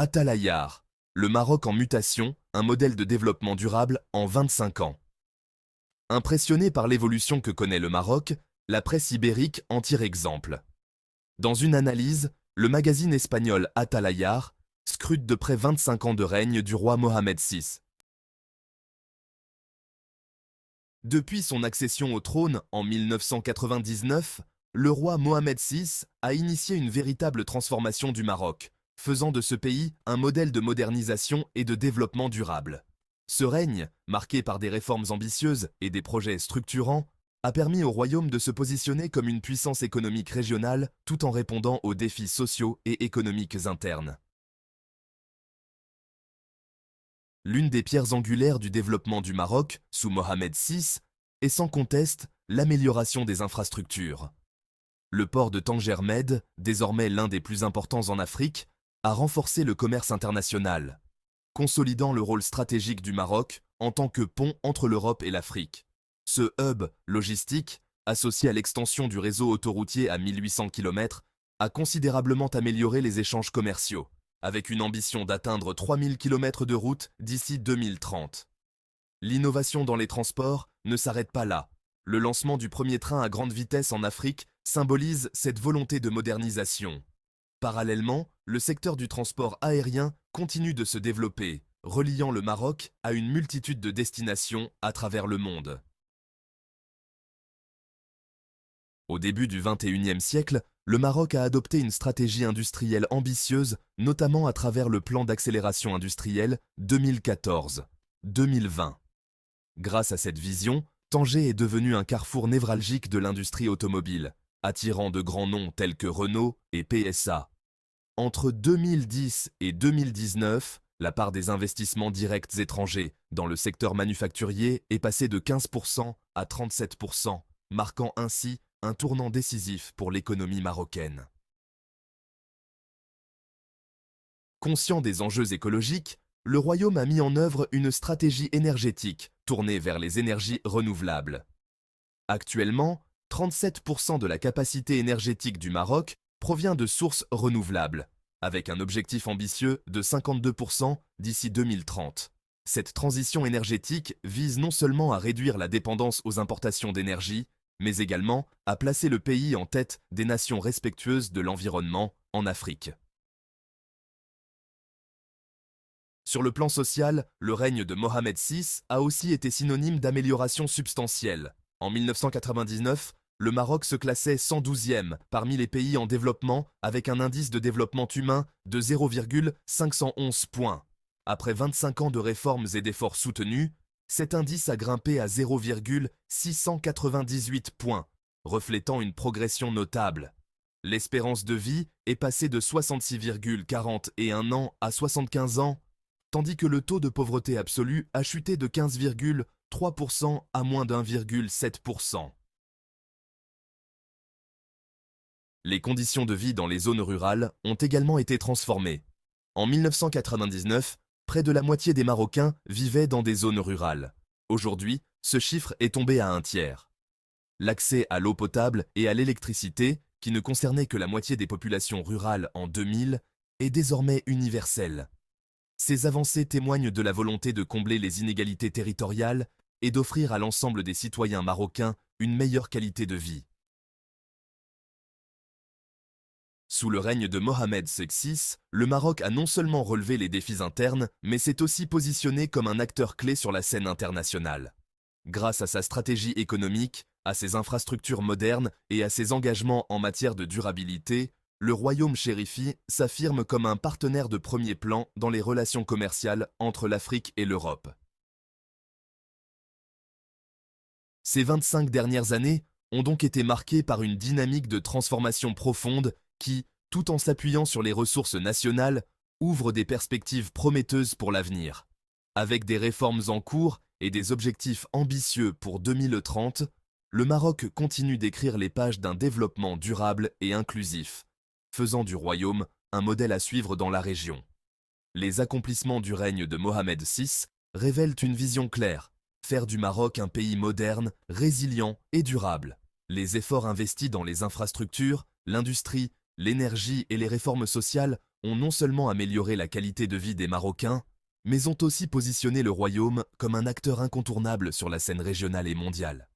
Atalayar, le Maroc en mutation, un modèle de développement durable en 25 ans. Impressionné par l'évolution que connaît le Maroc, la presse ibérique en tire exemple. Dans une analyse, le magazine espagnol Atalayar scrute de près 25 ans de règne du roi Mohamed VI. Depuis son accession au trône en 1999, le roi Mohamed VI a initié une véritable transformation du Maroc, faisant de ce pays un modèle de modernisation et de développement durable. Ce règne, marqué par des réformes ambitieuses et des projets structurants, a permis au royaume de se positionner comme une puissance économique régionale tout en répondant aux défis sociaux et économiques internes. L'une des pierres angulaires du développement du Maroc, sous Mohamed VI, est sans conteste l'amélioration des infrastructures. Le port de Tanger Med, désormais l'un des plus importants en Afrique, a renforcé le commerce international, consolidant le rôle stratégique du Maroc en tant que pont entre l'Europe et l'Afrique. Ce hub logistique, associé à l'extension du réseau autoroutier à 1800 km, a considérablement amélioré les échanges commerciaux, avec une ambition d'atteindre 3000 km de route d'ici 2030. L'innovation dans les transports ne s'arrête pas là. Le lancement du premier train à grande vitesse en Afrique symbolise cette volonté de modernisation. Parallèlement, le secteur du transport aérien continue de se développer, reliant le Maroc à une multitude de destinations à travers le monde. Au début du XXIe siècle, le Maroc a adopté une stratégie industrielle ambitieuse, notamment à travers le plan d'accélération industrielle 2014-2020. Grâce à cette vision, Tanger est devenu un carrefour névralgique de l'industrie automobile, attirant de grands noms tels que Renault et PSA. Entre 2010 et 2019, la part des investissements directs étrangers dans le secteur manufacturier est passée de 15% à 37%, marquant ainsi un tournant décisif pour l'économie marocaine. Conscient des enjeux écologiques, le Royaume a mis en œuvre une stratégie énergétique tournée vers les énergies renouvelables. Actuellement, 37% de la capacité énergétique du Maroc provient de sources renouvelables, avec un objectif ambitieux de 52% d'ici 2030. Cette transition énergétique vise non seulement à réduire la dépendance aux importations d'énergie, mais également à placer le pays en tête des nations respectueuses de l'environnement en Afrique. Sur le plan social, le règne de Mohamed VI a aussi été synonyme d'amélioration substantielle. En 1999, le Maroc se classait 112e parmi les pays en développement avec un indice de développement humain de 0,511 points. Après 25 ans de réformes et d'efforts soutenus, cet indice a grimpé à 0,698 points, reflétant une progression notable. L'espérance de vie est passée de 66,41 ans à 75 ans, tandis que le taux de pauvreté absolue a chuté de 15,3% à moins d'1,7%. Les conditions de vie dans les zones rurales ont également été transformées. En 1999, près de la moitié des Marocains vivaient dans des zones rurales. Aujourd'hui, ce chiffre est tombé à un tiers. L'accès à l'eau potable et à l'électricité, qui ne concernait que la moitié des populations rurales en 2000, est désormais universel. Ces avancées témoignent de la volonté de combler les inégalités territoriales et d'offrir à l'ensemble des citoyens marocains une meilleure qualité de vie. Sous le règne de Mohamed VI, le Maroc a non seulement relevé les défis internes, mais s'est aussi positionné comme un acteur clé sur la scène internationale. Grâce à sa stratégie économique, à ses infrastructures modernes et à ses engagements en matière de durabilité, le royaume chérifi s'affirme comme un partenaire de premier plan dans les relations commerciales entre l'Afrique et l'Europe. Ces 25 dernières années ont donc été marquées par une dynamique de transformation profonde qui, tout en s'appuyant sur les ressources nationales, ouvre des perspectives prometteuses pour l'avenir. Avec des réformes en cours et des objectifs ambitieux pour 2030, le Maroc continue d'écrire les pages d'un développement durable et inclusif, faisant du royaume un modèle à suivre dans la région. Les accomplissements du règne de Mohamed VI révèlent une vision claire, faire du Maroc un pays moderne, résilient et durable. Les efforts investis dans les infrastructures, l'industrie, l'énergie et les réformes sociales ont non seulement amélioré la qualité de vie des Marocains, mais ont aussi positionné le royaume comme un acteur incontournable sur la scène régionale et mondiale.